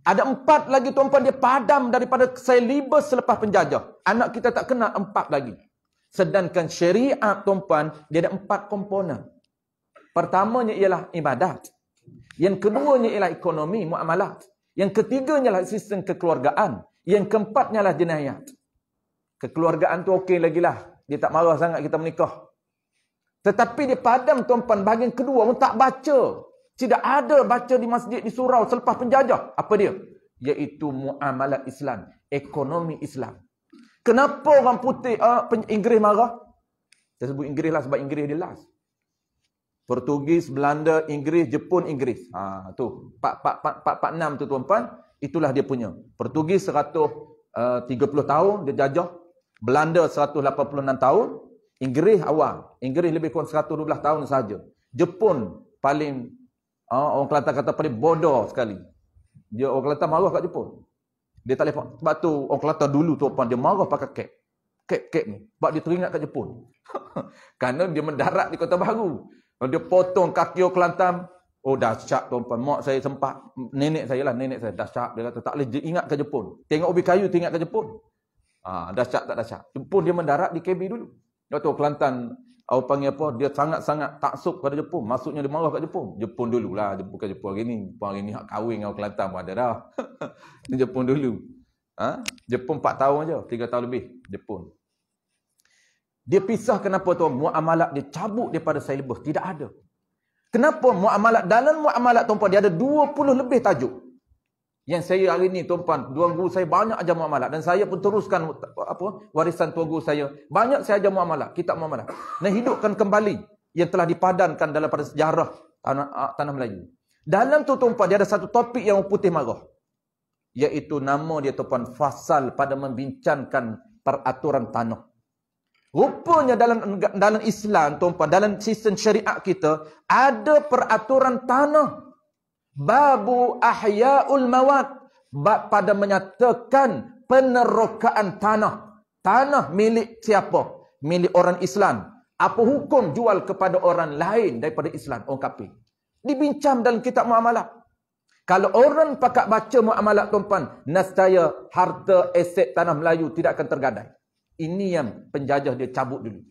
Ada 4 lagi tuan-puan, dia padam daripada syllabus selepas penjajah. Anak kita tak kena 4 lagi. Sedangkan syariat tuan-puan, dia ada 4 komponen. Pertamanya ialah ibadat. Yang keduanya ialah ekonomi, muamalat. Yang ketiganya ialah sistem kekeluargaan. Yang keempatnya ialah jenayat. Kekeluargaan tu okey lagi lah. Dia tak marah sangat kita menikah. Tetapi dia padam tuan-puan, bahagian kedua pun tak baca. Tidak ada baca di masjid, di surau selepas penjajah. Apa dia? Iaitu muamalat Islam. Ekonomi Islam. Kenapa orang putih, Inggeris marah? Saya sebut Inggeris lah sebab Inggeris dia last. Portugis, Belanda, Inggeris, Jepun, Inggeris. Tu 446 tu tuan-puan, itulah dia punya. Portugis 130 tahun dia jajah, Belanda 186 tahun, Inggeris awal. Inggeris lebih kurang 112 tahun saja. Jepun paling orang Kelantan kata paling bodoh sekali. Dia orang Kelantan marah kat Jepun. Dia tak lepak. Sebab tu orang Kelantan dulu tuan-puan dia marah pakai kek. Kek ni. Sebab dia teringat kat Jepun. Kerana dia mendarat di Kota Baru. Dia potong kaki orang Kelantan. Oh dahsyat tuan-puan. Mak saya sempat. Nenek saya dahsyat. Dia kata tak boleh ingat ke Jepun. Tengok ubi kayu teringat ke Jepun. Dahsyat tak dahsyat. Jepun dia mendarat di KB dulu. Dia kata Kelantan. Orang panggil apa? Dia sangat-sangat taksub pada Jepun. Maksudnya dia marah kat Jepun. Jepun dululah. Bukan Jepun hari ni. Jepun hari ni hak kahwin dengan orang Kelantan pun ada dah. Ini Jepun dulu. Jepun 4 tahun je. 3 tahun lebih. Jepun. Dia pisah kenapa tu? Muamalat dia cabut daripada syllabus. Tidak ada. Kenapa muamalat? Dalam muamalat tuan-puan dia ada 20 lebih tajuk. Yang saya hari ni tuan-puan, tuan guru saya banyak ajar muamalat. Dan saya pun teruskan warisan tuan guru saya. Banyak saya ajar muamalat. Kitab muamalat. Dan hidupkan kembali yang telah dipadankan dalam pada sejarah tanah Melayu. Dalam tu tuan-puan dia ada satu topik yang putih marah. Iaitu nama dia tuan-puan, fasal pada membincangkan peraturan tanah. Rupanya dalam Islam tuan-puan, dalam sistem syariat kita ada peraturan tanah. Babu ahya'ul mawad, bab pada menyatakan penerokaan tanah. Tanah milik siapa? Milik orang Islam. Apa hukum jual kepada orang lain daripada Islam, orang kafir? Dibincang dalam kitab muamalat. Kalau orang pakat baca muamalat tuan-puan, nescaya harta aset tanah Melayu tidak akan tergadai. Ini yang penjajah dia cabut dulu.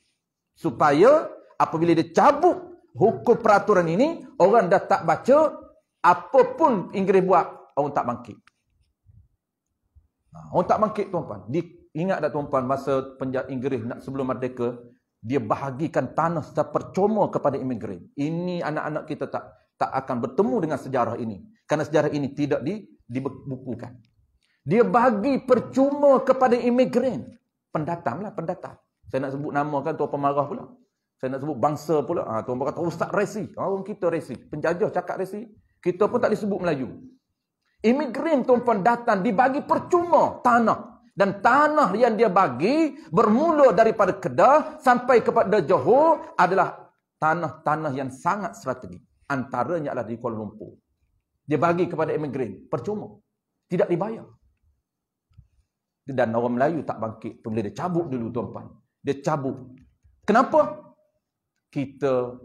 Supaya apabila dia cabut hukum peraturan ini, orang dah tak baca, apapun Inggeris buat, orang tak bangkit. Orang tak bangkit tuan-puan. Ingat tak tuan-puan, masa penjajah Inggeris sebelum merdeka, dia bahagikan tanah secara percuma kepada imigran. Ini anak-anak kita tak akan bertemu dengan sejarah ini. Kerana sejarah ini tidak dibukukan. Dia bagi percuma kepada imigran. Pendatang lah, pendatang. Saya nak sebut nama kan, tuan pemarah pula. Saya nak sebut bangsa pula. Tuan kata, Ustaz resi. Orang kita resi. Penjajah cakap resi. Kita pun tak disebut Melayu. Imigran tuan-puan datang, dibagi percuma tanah. Dan tanah yang dia bagi, bermula daripada Kedah sampai kepada Johor, adalah tanah-tanah yang sangat strategi. Antaranya adalah di Kuala Lumpur. Dia bagi kepada imigran. Percuma. Tidak dibayar. Dan orang Melayu tak bangkit. Bila dia cabut dulu tuan-puan. Dia cabut. Kenapa? Kita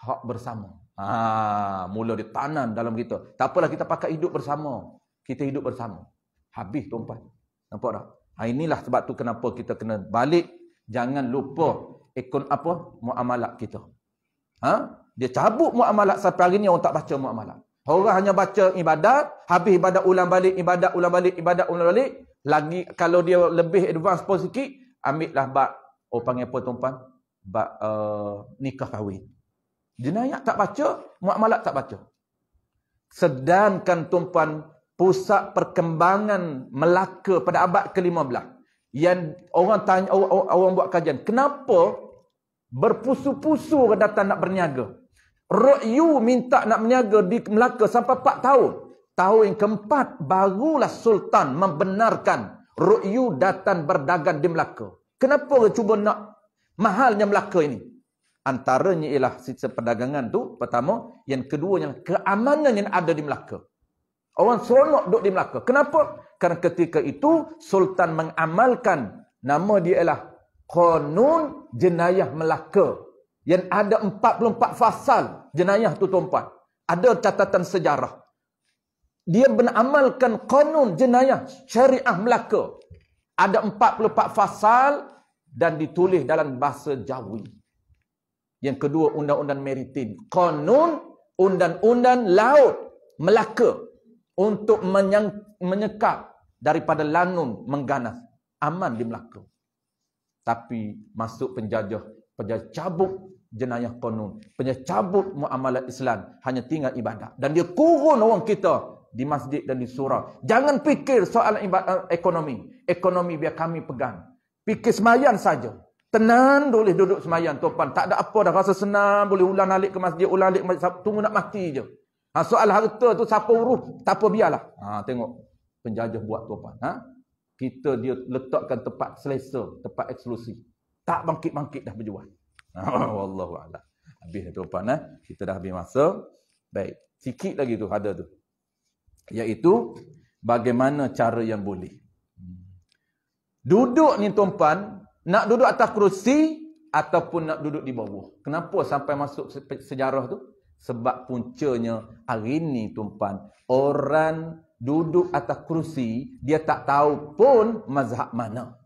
hak bersama. Mula dia tanam dalam kita. Tak apalah kita pakai hidup bersama. Kita hidup bersama. Habis tuan-puan. Nampak tak? Inilah sebab tu kenapa kita kena balik. Jangan lupa muamalat kita. Dia cabut muamalat sampai hari ni orang tak baca muamalat. Orang hanya baca ibadat. Habis ibadat ulang balik. Ibadat ulang balik. Ibadat ulang balik. Lagi kalau dia lebih advance pun sikit, ambillah bab, panggil apa tuan-puan? Bab nikah kahwin. Jenayat tak baca, muamalat tak baca. Sedangkan tuan-puan, pusat perkembangan Melaka pada abad ke-15, yang orang tanya, orang buat kajian, kenapa berpusu-pusu orang datang nak berniaga? Ru'yu minta nak meniaga di Melaka sampai 4 tahun. Tahun yang keempat barulah Sultan membenarkan Ru'yu datang berdagang di Melaka. Kenapa dia cuba nak mahalnya Melaka ini? Antaranya ialah sisa perdagangan tu pertama, yang kedua yang keamanan yang ada di Melaka. Orang seronok duduk di Melaka. Kenapa? Kerana ketika itu Sultan mengamalkan, nama dia ialah Qanun Jenayah Melaka, yang ada 44 fasal jenayah tu tuan-puan. Ada catatan sejarah. Dia beramalkan Qanun Jenayah Syariah Melaka. Ada 44 fasal dan ditulis dalam bahasa Jawi. Yang kedua, undang-undang maritim. Qanun undang-undang laut Melaka untuk menyekap daripada lanun mengganas. Aman di Melaka. Tapi masuk penjajah cabut jenayah Qanun. Penjajah cabut muamalat Islam. Hanya tinggal ibadat. Dan dia kurun orang kita di masjid dan di surau. Jangan fikir soal ekonomi. Ekonomi biar kami pegang. Fikir semayan saja. Tenang boleh duduk semayan tuan-puan. Tak ada apa dah, rasa senang. Boleh ulang alik ke masjid, ulang alik ke masjid. Tunggu nak mati je. Soal harta tu siapa urus? Tak apa, biarlah. Tengok penjajah buat tuan-puan. Kita dia letakkan tempat selesa, tempat eksklusif. Tak bangkit-bangkit dah berjual. Wallahualam. Habis tuan-puan. Kita dah habis masa. Baik. Sikit lagi tu ada tu. Iaitu bagaimana cara yang boleh. Duduk ni tuan-puan, nak duduk atas kerusi ataupun nak duduk di bawah. Kenapa sampai masuk sejarah tu? Sebab puncanya hari ni tuan-puan, orang duduk atas kerusi, dia tak tahu pun mazhab mana.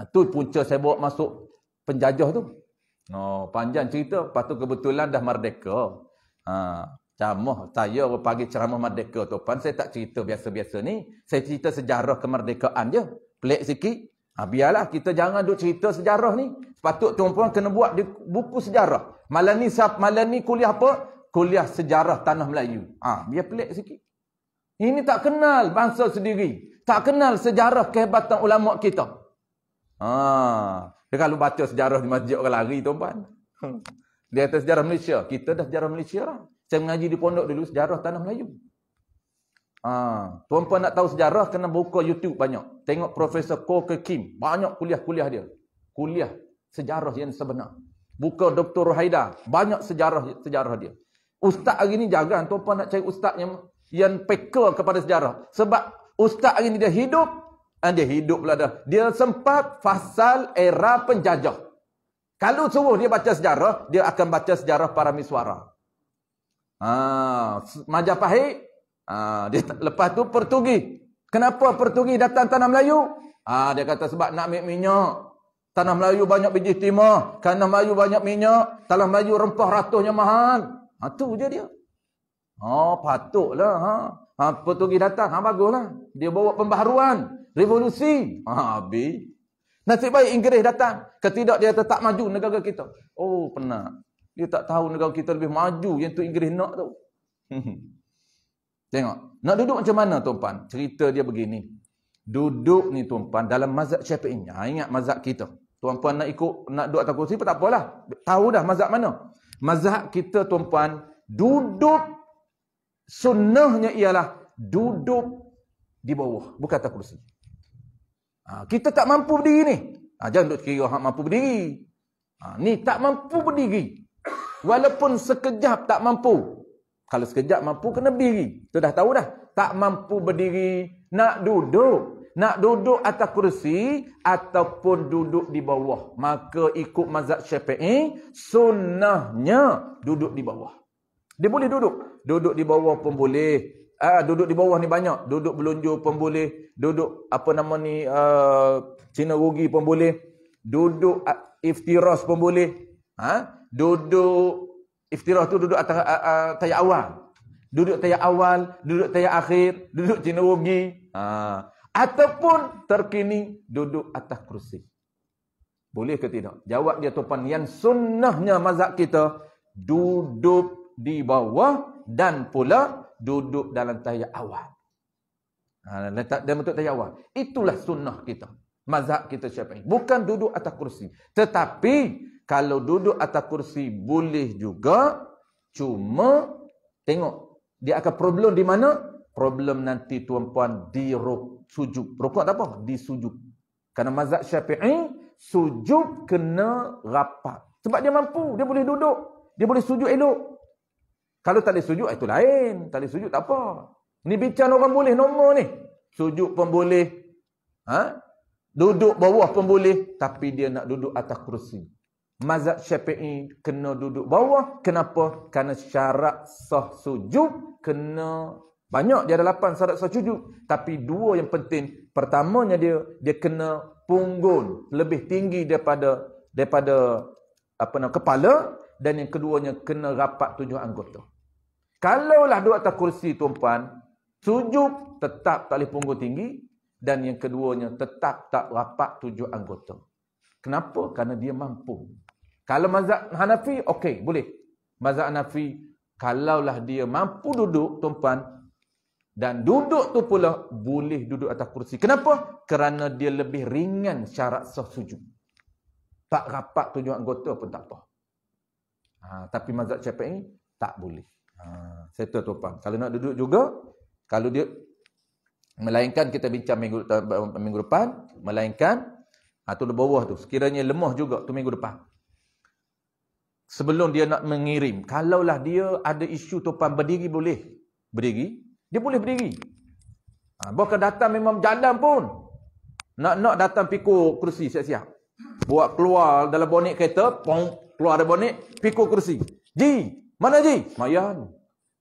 Tu punca saya bawa masuk penjajah tu. Panjang cerita, lepas tu kebetulan dah merdeka. Ceramah saya pagi ceramah merdeka tuan-puan, saya tak cerita biasa-biasa ni. Saya cerita sejarah kemerdekaan je. Pelik sikit. Biarlah, kita jangan duk cerita sejarah ni. Sepatut tuan-puan kena buat di buku sejarah. Malam ni kuliah apa? Kuliah sejarah Tanah Melayu. Biar pelik sikit. Ini tak kenal bangsa sendiri. Tak kenal sejarah kehebatan ulama kita. Dia kalau baca sejarah di masjid orang lari tuan-puan. Dia kata sejarah Malaysia. Kita dah sejarah Malaysia lah. Saya mengaji di pondok dulu sejarah Tanah Melayu. Tuan-puan nak tahu sejarah, kena buka YouTube banyak. Tengok Profesor Ko Ke Kim. Banyak kuliah-kuliah dia. Kuliah sejarah yang sebenar. Buka Dr. Haidar. Banyak sejarah dia. Ustaz hari ni jangan tuan-puan nak cari ustaz yang peka kepada sejarah. Sebab ustaz hari ni dia hidup. Dia hidup pula dah. Dia sempat fasal era penjajah. Kalau suruh dia baca sejarah, dia akan baca sejarah para miswara. Majapahit. Lepas tu Portugis. Kenapa Portugis datang Tanah Melayu? Dia kata sebab nak ambil minyak. Tanah Melayu banyak biji timah. Tanah Melayu banyak minyak. Tanah Melayu rempah ratusnya mahal. Tu je dia. Patutlah. Portugis datang. Baguslah. Dia bawa pembaharuan. Revolusi. Habis. Nasib baik Inggeris datang. Ketidak dia tetap maju negara kita. Penat. Dia tak tahu negara kita lebih maju yang tu Inggeris nak tu. Tengok. Nak duduk macam mana tuan-puan? Cerita dia begini. Duduk ni tuan-puan dalam mazhab Syafi'i. Ingat mazhab kita. Tuan-puan nak duduk atas kursi pun tak apalah. Tahu dah mazhab mana. Mazhab kita tuan-puan, duduk sunnahnya ialah duduk di bawah. Bukan atas kursi. Kita tak mampu berdiri ni. Jangan duduk kira mampu berdiri. Ni tak mampu berdiri. Walaupun sekejap tak mampu. Kalau sekejap mampu kena berdiri. Itu dah tahu dah. Tak mampu berdiri. Nak duduk atas kursi ataupun duduk di bawah. Maka ikut mazhab Syafi'i, sunnahnya duduk di bawah. Dia boleh duduk. Duduk di bawah pun boleh. Duduk di bawah ni banyak. Duduk belunjur pun boleh. Duduk Cina rugi pun boleh. Duduk iftiras pun boleh. Duduk iftirah tu duduk atas tayak awal. Duduk tayak awal, duduk tayak akhir, duduk Cina rugi. Ataupun terkini duduk atas kursi. Boleh ke tidak? Jawab dia tuan-puan, yang sunnahnya mazhab kita duduk di bawah dan pula duduk dalam tayak awal. Letak dia bentuk tayak awal. Itulah sunnah kita. Mazhab kita Syafi'i. Bukan duduk atas kursi. Tetapi kalau duduk atas kursi boleh juga, Cuma tengok dia akan problem di mana? Problem nanti tuan-puan di sujud. Rukuk tak apa? Di sujud. Karena mazhab Syafi'i sujud kena rapat. Sebab dia mampu, dia boleh duduk, dia boleh sujud elok. Kalau tak boleh sujud itu lain. Tak boleh sujud tak apa. Ni bincang orang boleh normal ni. Sujud pun boleh. Duduk bawah pun boleh, tapi dia nak duduk atas kerusi. Mazhab Syafi'i kena duduk bawah. Kenapa? Kerana syarat sah sujud kena banyak. Dia ada 8 syarat sah sujud. Tapi 2 yang penting. Pertamanya dia kena punggung lebih tinggi daripada kepala, dan yang keduanya kena rapat 7 anggota. Kalaulah duduk atas kursi tuan-puan, sujud tetap tak boleh punggung tinggi, dan yang keduanya tetap tak rapat 7 anggota. Kenapa? Kerana dia mampu. Kalau mazhab Hanafi, okey, boleh. Mazhab Hanafi, kalaulah dia mampu duduk, tuan-puan, dan duduk tu pula boleh duduk atas kursi. Kenapa? Kerana dia lebih ringan syarat sah sujud. Tak rapat 7 anggota pun tak apa. Tapi mazhab Syafi'i tak boleh. Settle tuan-puan. Kalau nak duduk juga, kalau dia melainkan kita bincang minggu depan, melainkan tu di bawah tu, sekiranya lemah juga tu minggu depan. Sebelum dia nak mengirim, kalaulah dia ada isu tuan-puan berdiri boleh. Berdiri, dia boleh berdiri. Bahkan datang memang jalan pun. Nak datang pikul kerusi siap-siap. Buat keluar dalam bonet kereta, keluar dari bonet, pikul kerusi. Ji, mana Ji? Mayan.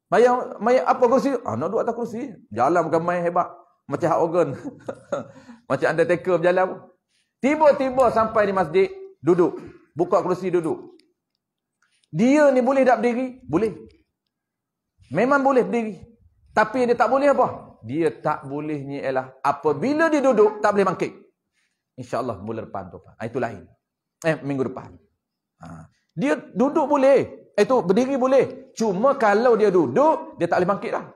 Mayan apa kerusi? Nak duduk atas kerusi. Jalan bukan main hebat. Macam hak organ. Macam undertaker berjalan pun. Tiba-tiba sampai di masjid, duduk. Buka kerusi duduk. Dia ni boleh tak berdiri? Boleh. Memang boleh berdiri. Tapi dia tak boleh apa? Dia tak bolehnya ialah apabila dia duduk, tak boleh bangkit. InsyaAllah bulan depan tu. Itu lain. Minggu depan. Dia duduk boleh. Itu berdiri boleh. Cuma kalau dia duduk, dia tak boleh bangkit dah.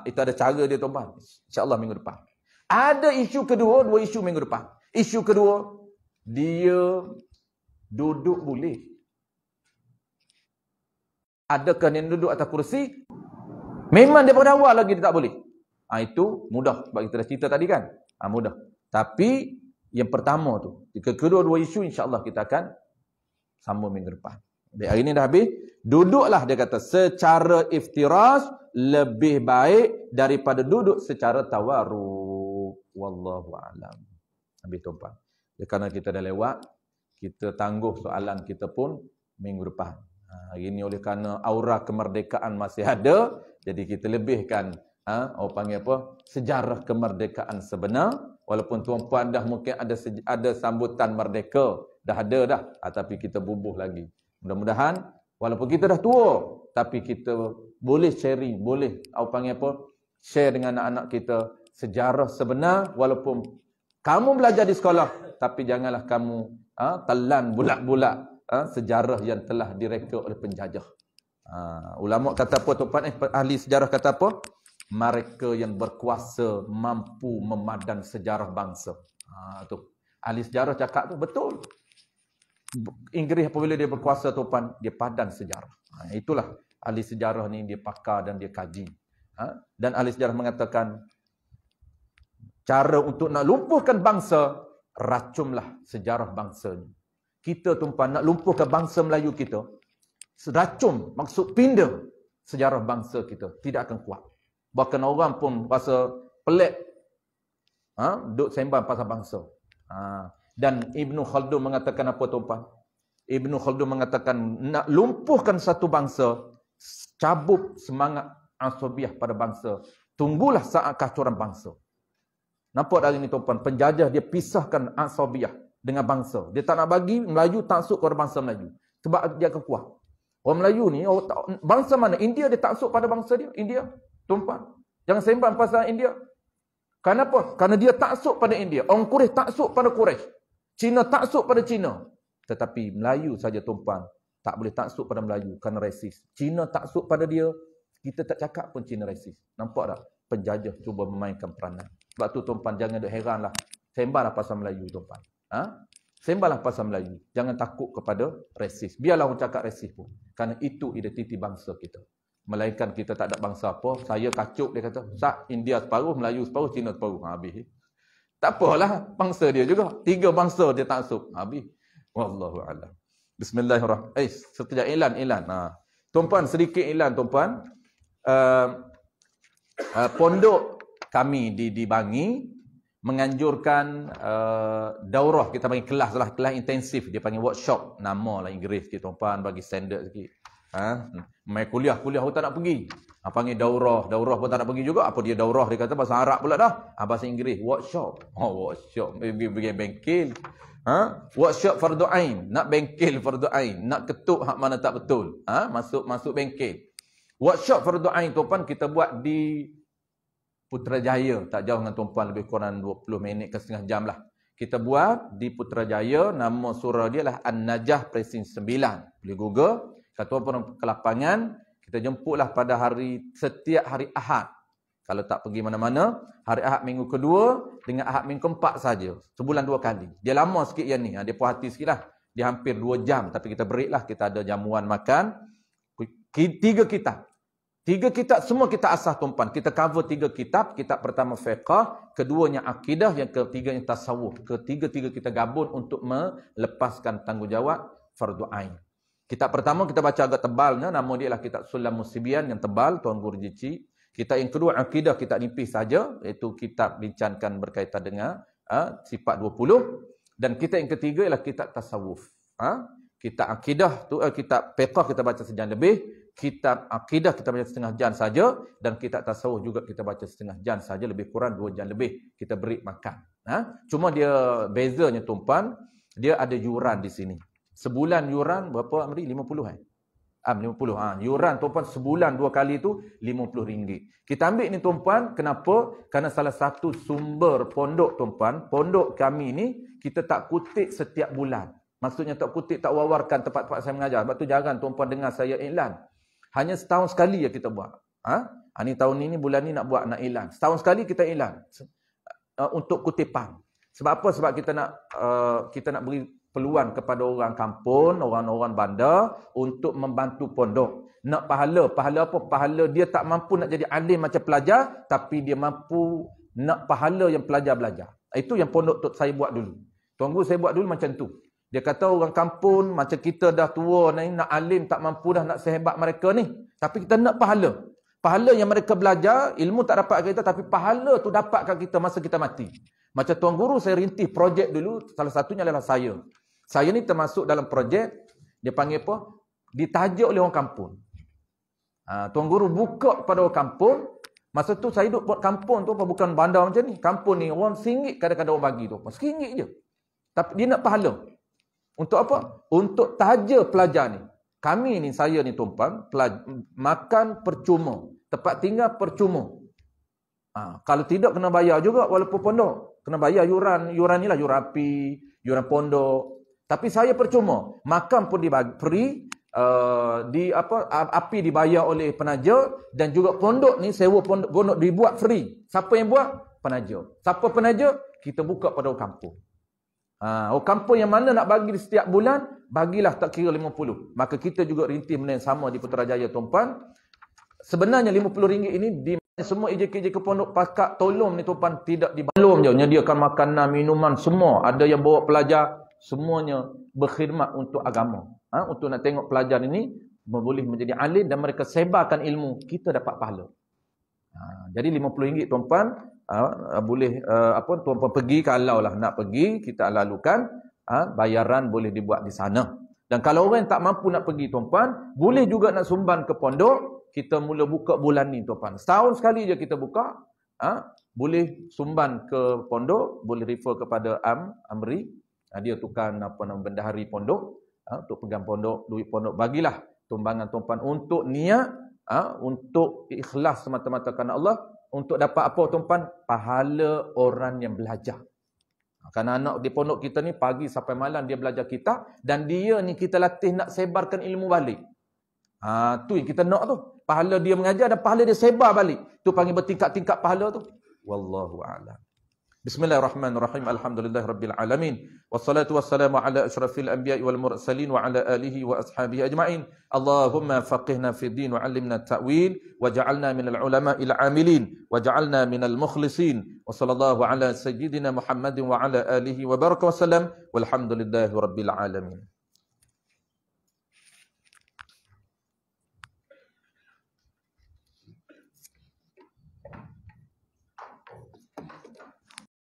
Itu ada cara dia tuan-tuan. InsyaAllah minggu depan. Ada isu kedua, 2 isu minggu depan. Isu kedua, dia duduk boleh. Adakah dia duduk atas kursi? Memang daripada awal lagi dia tak boleh. Itu mudah. Sebab kita dah cerita tadi kan. Mudah. Tapi yang pertama tu, kedua-dua isu insyaAllah kita akan sambung minggu depan. Hari ini dah habis. Duduklah dia kata secara iftirash lebih baik daripada duduk secara tawarruk. Wallahu a'lam. Habis tuan-tuan. Kerana kita dah lewat, kita tangguh soalan kita pun minggu depan. Hari ini oleh kerana aura kemerdekaan masih ada, jadi kita lebihkan orang panggil apa? Sejarah kemerdekaan sebenar. Walaupun tuan-puan dah mungkin ada sambutan merdeka, dah ada dah, tapi kita bubuh lagi. Mudah-mudahan walaupun kita dah tua, tapi kita boleh sharing, boleh orang panggil apa? Share dengan anak-anak kita sejarah sebenar. Walaupun kamu belajar di sekolah, tapi janganlah kamu telan bulat-bulat sejarah yang telah direka oleh penjajah. Ulama kata apa tuan-puan? Ahli sejarah kata apa? Mereka yang berkuasa mampu memadan sejarah bangsa. Tu ahli sejarah cakap tu betul. Inggeris apabila dia berkuasa tuan-puan, dia padan sejarah. Itulah ahli sejarah ni, dia pakar dan dia kaji. Dan ahli sejarah mengatakan cara untuk nak lumpuhkan bangsa, racunlah sejarah bangsa ni. Kita tuan-puan nak lumpuhkan bangsa Melayu kita, racun, maksud pindah sejarah bangsa kita, tidak akan kuat. Bahkan orang pun rasa pelik duk sembang pasal bangsa. Dan Ibn Khaldun mengatakan apa tuan-puan? Ibn Khaldun mengatakan nak lumpuhkan satu bangsa, cabut semangat asabiah pada bangsa. Tunggulah saat kehancuran bangsa. Nampak dari ini tuan-puan, penjajah dia pisahkan asabiah dengan bangsa. Dia tak nak bagi Melayu taksub kepada bangsa Melayu. Sebab dia akan kuat. Orang Melayu ni, bangsa mana? India dia taksub pada bangsa dia. India. Tuan-puan. Jangan sembang pasal India. Kenapa? Kerana dia taksub pada India. Orang Quraisy taksub pada Quraisy. Cina taksub pada Cina. Tetapi Melayu saja tuan-puan tak boleh taksub pada Melayu kerana resis. Cina taksub pada dia, kita tak cakap pun Cina resis. Nampak tak? Penjajah cuba memainkan peranan. Sebab tu tuan-puan jangan duk heranlah. Sembanglah pasal Melayu tuan-puan. Sembahlah bahasa Melayu. Jangan takut kepada resis. Biarlah orang cakap resis pun. Kerana itu identiti bangsa kita. Melainkan kita tak ada bangsa apa. Saya kacuk, dia kata. Sak, India separuh, Melayu separuh, Cina separuh. Habis. Tak apalah, bangsa dia juga. 3 bangsa dia tak masuk. Habis. Wallahu'alam. Bismillahirrahmanirrahim. Sekejap iklan. Tuan-puan, sedikit iklan, tuan-puan. Pondok kami di Bangi menganjurkan daurah, kita panggil kelas lah, kelas intensif, dia panggil workshop, nama lah Inggeris sikit tuan-puan, bagi standard sikit. Main kuliah pun tak nak pergi. Panggil daurah pun tak nak pergi juga. Apa dia daurah, dia kata bahasa Arab pula dah. Bahasa Inggeris, workshop. Workshop, pergi bengkel. Workshop fardu ain, nak bengkel fardu ain, nak ketuk hak mana tak betul. Masuk bengkel. Workshop fardu ain tuan-puan kita buat di Putrajaya, tak jauh dengan tuan-puan, lebih kurang 20 minit ke setengah jam lah. Kita buat di Putrajaya, nama surau dia lah An-Najah Precinct 9. Boleh Google. Kalau tuan-puan ke lapangan, kita jemputlah pada setiap hari Ahad. Kalau tak pergi mana-mana, hari Ahad minggu kedua dengan Ahad minggu keempat saja. Sebulan 2 kali. Dia lama sikit yang ni. Dia puas hati sikit lah. Dia hampir 2 jam. Tapi kita break lah. Kita ada jamuan makan. 3 kitab. 3 kitab semua kita asah tuan-puan. Kita cover 3 kitab. Kitab pertama fiqh, keduanya akidah, yang ketiganya tasawuf. Ketiga-tiga kita gabung untuk melepaskan tanggungjawab fardu ain. Kitab pertama kita baca agak tebalnya, nama dia lah kitab Sulam Musibian yang tebal, Tuan Guru Jici. Kitab yang kedua akidah, kita nipis saja, iaitu kitab bincangkan berkaitan dengan sifat 20. Dan kitab yang ketiga ialah kitab tasawuf. Kitab akidah tu, kitab fiqh kita baca sejam lebih. Kitab akidah kita baca setengah jam saja, dan kitab tasawuf juga kita baca setengah jam saja, lebih kurang 2 jam lebih kita beri makan. Cuma dia bezanya tuan-puan, dia ada yuran di sini. Sebulan yuran berapa Amri? 50 50. Yuran tuan-puan sebulan 2 kali tu RM50. Kita ambil ni tuan-puan, kenapa? Kerana salah satu sumber pondok tuan-puan, pondok kami ni kita tak kutip setiap bulan. Maksudnya tak kutip, tak wawarkan tempat-tempat saya mengajar. Sebab tu jarang tuan-puan dengar saya iklan. Hanya setahun sekali ya kita buat. Ni tahun ini, bulan ni nak buat, nak iklan. Setahun sekali kita iklan. Untuk kutipan. Sebab apa? Sebab kita nak beri peluang kepada orang kampung, orang-orang bandar untuk membantu pondok. Nak pahala. Pahala apa? Pahala dia tak mampu nak jadi alim macam pelajar, tapi dia mampu nak pahala yang pelajar belajar. Itu yang pondok saya buat dulu. Tuan Guru saya buat dulu macam tu. Dia kata orang kampung macam kita dah tua ni, nak alim tak mampu dah nak sehebat mereka ni. Tapi kita nak pahala. Pahala yang mereka belajar, ilmu tak dapat kita, tapi pahala tu dapatkan kita masa kita mati. Macam Tuan Guru saya rintih projek dulu, salah satunya adalah saya. Saya ni termasuk dalam projek, dia panggil apa? Ditajuk oleh orang kampung. Tuan Guru buka pada orang kampung. Masa tu saya duduk buat kampung tu, bukan bandar macam ni. Kampung ni orang RM1 kadang-kadang orang bagi tu. RM1 je. Tapi dia nak pahala. Untuk apa? Untuk taja pelajar ni. Kami ni, saya ni tuan-puan, makan percuma. Tempat tinggal percuma. Kalau tidak kena bayar juga walaupun pondok. Kena bayar yuran. Yuran ni lah yuran api, yuran pondok. Tapi saya percuma. Makan pun dibagi free. Api dibayar oleh penaja. Dan juga pondok ni, sewa pondok dibuat free. Siapa yang buat? Penaja. Siapa penaja? Kita buka pada orang kampung. Orang kampung yang mana nak bagi setiap bulan, bagilah tak kira 50. Maka kita juga rintih benda yang sama di Putrajaya tuan-puan. Sebenarnya RM50 ini di semua EJK pondok pakak tolong ni tuan-puan tidak dibalom je. Menyediakan makanan, minuman, semua. Ada yang bawa pelajar, semuanya berkhidmat untuk agama. Untuk nak tengok pelajar ini boleh menjadi alim dan mereka sebarkan ilmu, kita dapat pahala. Jadi RM50 tuan-puan, boleh tuan-puan pergi, kalau lah nak pergi kita lalukan, bayaran boleh dibuat di sana. Dan kalau orang yang tak mampu nak pergi tuan-puan, boleh juga nak sumban ke pondok. Kita mula buka bulan ni tuan-puan, setahun sekali je kita buka. Boleh sumban ke pondok, boleh refer kepada Amri, dia tukang bendahari pondok, untuk pegang pondok, duit pondok, bagilah tumbangan tuan-puan untuk niat, untuk ikhlas semata-mata kerana Allah. Untuk dapat apa tuan-puan? Pahala orang yang belajar. Kerana anak di pondok kita ni pagi sampai malam dia belajar kitab, dan dia ni kita latih nak sebarkan ilmu balik. Tu yang kita nak tu. Pahala dia mengajar dan pahala dia sebar balik. Tu panggil bertingkat-tingkat pahala tu. Wallahu a'lam. Bismillahirrahmanirrahim. Alhamdulillahirabbil alamin. Wassalatu wassalamu ala asyrafil anbiya'i wal mursalin wa ala alihi wa ashabihi ajma'in. Allahumma faqihna fid din wa 'allimna at-ta'wil waj'alna minal ulama'il 'amilin waj'alna minal mukhlisin. Wa sallallahu ala sayyidina Muhammadin wa ala alihi wa baraka wasallam. Walhamdulillahirabbil alamin.